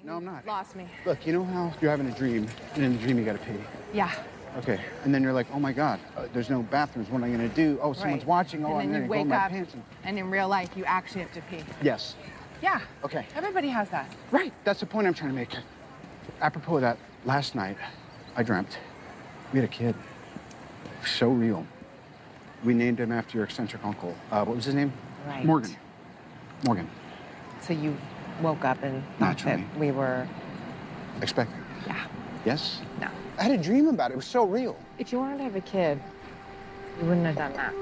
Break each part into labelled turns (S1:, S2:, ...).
S1: No, I'm not.
S2: Lost me.
S1: Look, you know how you're having a dream, and in the dream you gotta pee?
S2: Yeah.
S1: Okay, and then you're like, oh my God, there's no bathrooms, what am I gonna do? Oh, someone's watching, oh, I'm
S2: and then
S1: gonna
S2: you
S1: go in
S2: wake
S1: my
S2: up,
S1: pants.
S2: and in real life, you actually have to pee.
S1: Yes.
S2: Yeah.
S1: Okay.
S2: Everybody has that.
S1: Right, that's the point I'm trying to make. Apropos of that, last night, I dreamt we had a kid. So real. We named him after your eccentric uncle. What was his name?
S2: Right.
S1: Morgan. Morgan.
S2: So you woke up and thought
S1: Naturally.
S2: that we were...
S1: Expecting.
S2: Yeah.
S1: Yes?
S2: No.
S1: I had a dream about it. It was so real.
S2: If you wanted to have a kid, you wouldn't have done that.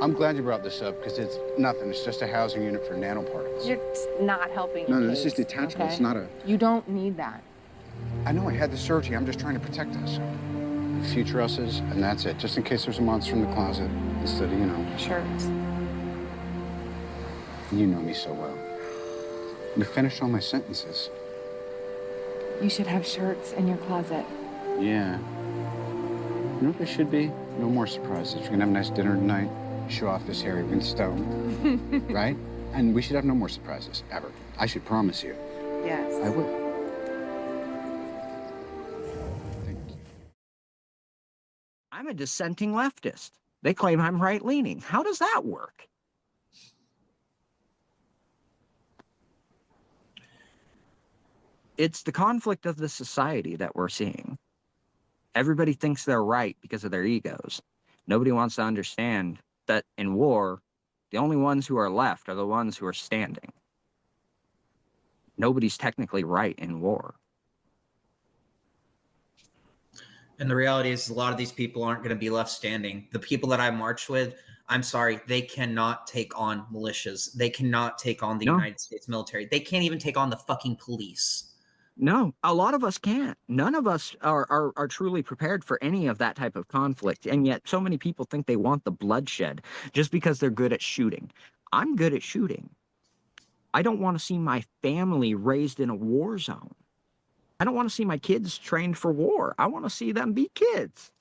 S1: I'm glad you brought this up because it's nothing. It's just a housing unit for nanoparticles.
S2: You're not helping
S1: No,
S2: your
S1: this is
S2: case,
S1: detachable.
S2: okay?
S1: It's not a...
S2: You don't need that.
S1: I know I had the surgery. I'm just trying to protect us. Future us's, and that's it. Just in case there's a monster in the closet instead of, you know.
S2: Shirts.
S1: You know me so well. You finished all my sentences.
S2: You should have shirts in your closet.
S1: Yeah. You know what there should be? No more surprises. We're gonna have a nice dinner tonight. Show off this hairy Vince Stone. Right? And we should have no more surprises, ever. I should promise you.
S2: Yes.
S1: I will. Thank you.
S3: I'm a dissenting leftist. They claim I'm right-leaning. How does that work? It's the conflict of the society that we're seeing. Everybody thinks they're right because of their egos. Nobody wants to understand that in war, the only ones who are left are the ones who are standing. Nobody's technically right in war.
S4: And the reality is a lot of these people aren't going to be left standing. The people that I march with, I'm sorry, they cannot take on militias. They cannot take on the United States military. They can't even take on the fucking police.
S3: No, a lot of us can't. None of us are truly prepared for any of that type of conflict. And yet so many people think they want the bloodshed just because they're good at shooting. I'm good at shooting. I don't want to see my family raised in a war zone. I don't want to see my kids trained for war. I want to see them be kids.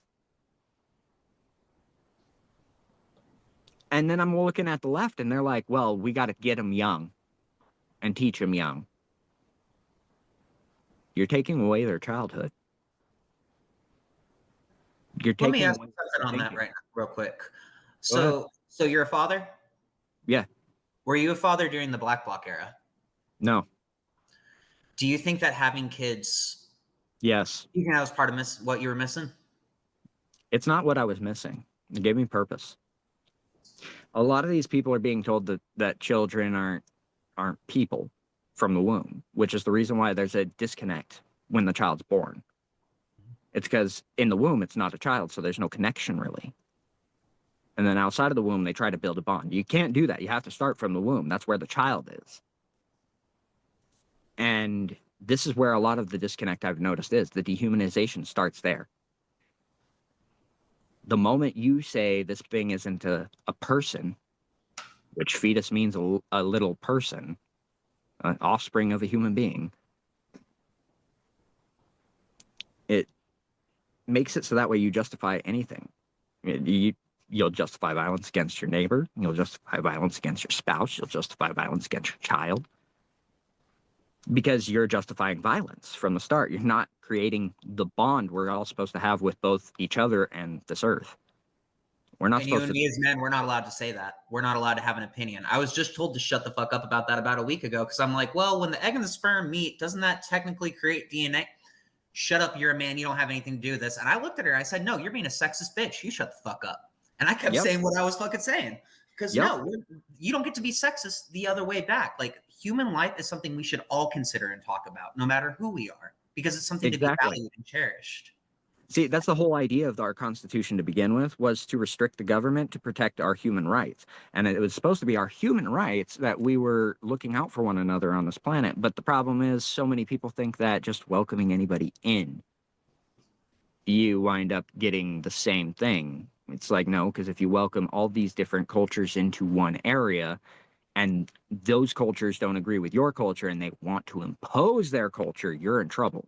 S3: And then I'm looking at the left and they're like, well, we got to get them young and teach them young. You're taking away their childhood. You're
S4: Let
S3: taking
S4: me ask
S3: away
S4: you something on that
S3: thinking.
S4: right now, real quick. So you're a father?
S3: Yeah.
S4: Were you a father during the Black Bloc era?
S3: No.
S4: Do you think that having kids,
S3: Yes.
S4: you think that was part of what you were missing?
S3: It's not what I was missing. It gave me purpose. A lot of these people are being told that children aren't people from the womb, which is the reason why there's a disconnect when the child's born. It's because in the womb, it's not a child, so there's no connection really. And then outside of the womb, they try to build a bond. You can't do that. You have to start from the womb. That's where the child is. And this is where a lot of the disconnect I've noticed is. The dehumanization starts there. The moment you say this thing isn't a person, which fetus means a little person, an offspring of a human being, it makes it so that way you justify anything. You'll justify violence against your neighbor. You'll justify violence against your spouse. You'll justify violence against your child. Because you're justifying violence from the start. You're not creating the bond we're all supposed to have with both each other and this earth. We're not
S4: And
S3: supposed
S4: you and me as men, we're not allowed to say that. We're not allowed to have an opinion. I was just told to shut the fuck up about that about a week ago because I'm like, well, when the egg and the sperm meet, doesn't that technically create DNA? Shut up, you're a man. You don't have anything to do with this. And I looked at her. I said, no, you're being a sexist bitch. You shut the fuck up. And I kept saying what I was fucking saying. Because no, you don't get to be sexist the other way back. Like, human life is something we should all consider and talk about, no matter who we are, because it's something to be valued and cherished.
S3: See, that's the whole idea of our Constitution to begin with, was to restrict the government to protect our human rights. And it was supposed to be our human rights that we were looking out for one another on this planet. But the problem is so many people think that just welcoming anybody in, you wind up getting the same thing. It's like, no, because if you welcome all these different cultures into one area and those cultures don't agree with your culture and they want to impose their culture, you're in trouble.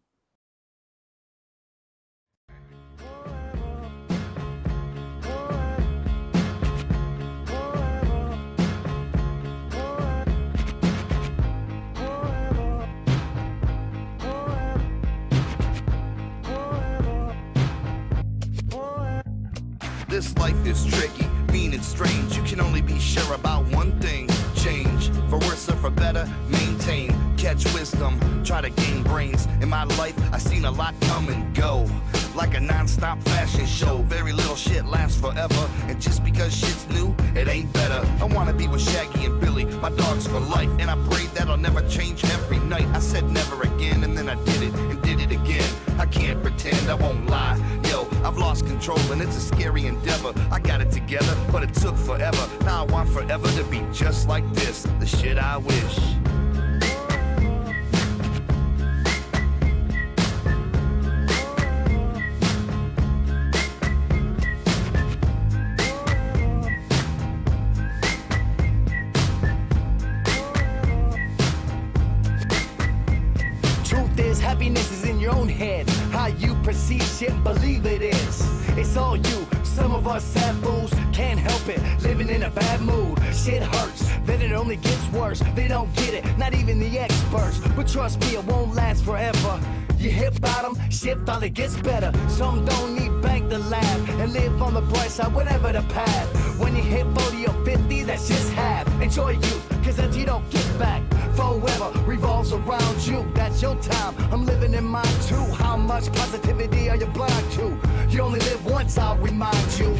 S5: This life is tricky, mean and strange. You can only be sure about one thing: change. For worse or for better, maintain. Catch wisdom, try to gain brains. In my life, I've seen a lot come and go, like a non-stop fashion show. Very little shit lasts forever, and just because shit's new, it ain't better. I wanna be with Shaggy and Billy, my dogs for life, and I pray that'll never change every night. I said never again, and then I did it, and did it again. I can't pretend, I won't lie. Yo, I've lost control, and it's a scary endeavor. I got it together, but it took forever. Now I want forever to be just like this, the shit I wish.
S6: Happiness is in your own head. How you perceive shit, believe it is. It's all you. Some of us sad fools can't help it, living in a bad mood. Shit hurts, then it only gets worse. They don't get it, not even the experts. But trust me, it won't last forever. You hit bottom, shit finally gets better. Some don't need bank to laugh and live on the bright side, whatever the path. When you hit 40 or 50, that's just half. Enjoy youth, cause that you don't get back. Forever revolves around you, that's your time. I'm living in mine too. How much positivity are you blind to? You only live once, I'll remind you.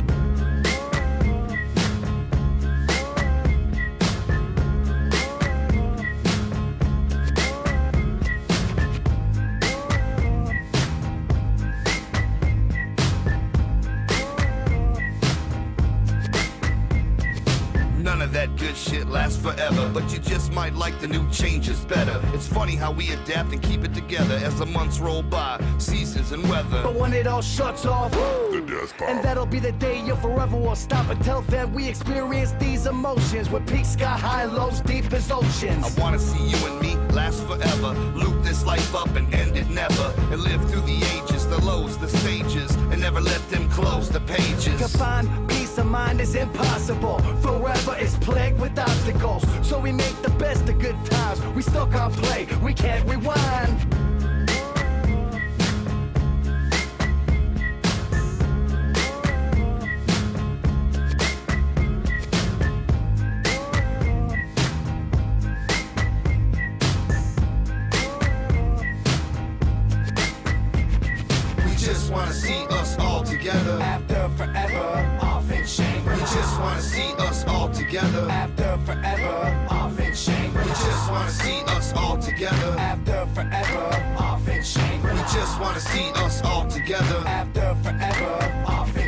S5: That good shit lasts forever, but you just might like the new changes better. It's funny how we adapt and keep it together as the months roll by, seasons and weather.
S6: But when it all shuts off, and that'll be the day you forever will stop. Until then, we experience these emotions with peaks sky high, lows deep as oceans.
S5: I wanna see you and me last forever, loop this life up and end it never, and live through the ages, the lows, the stages, and never let them close the pages.
S6: To find peace of mind is impossible. Forever is plagued with obstacles, so we make the best of good times. We still can't play, we can't rewind.
S5: We just wanna see us all together
S6: After forever, off in Shangri-La.
S5: We just wanna see us all together
S6: After forever, off in Shangri-La.
S5: We just wanna see us all together
S6: After forever, off in Shangri-La.
S5: We just wanna see us all together
S6: After forever, off in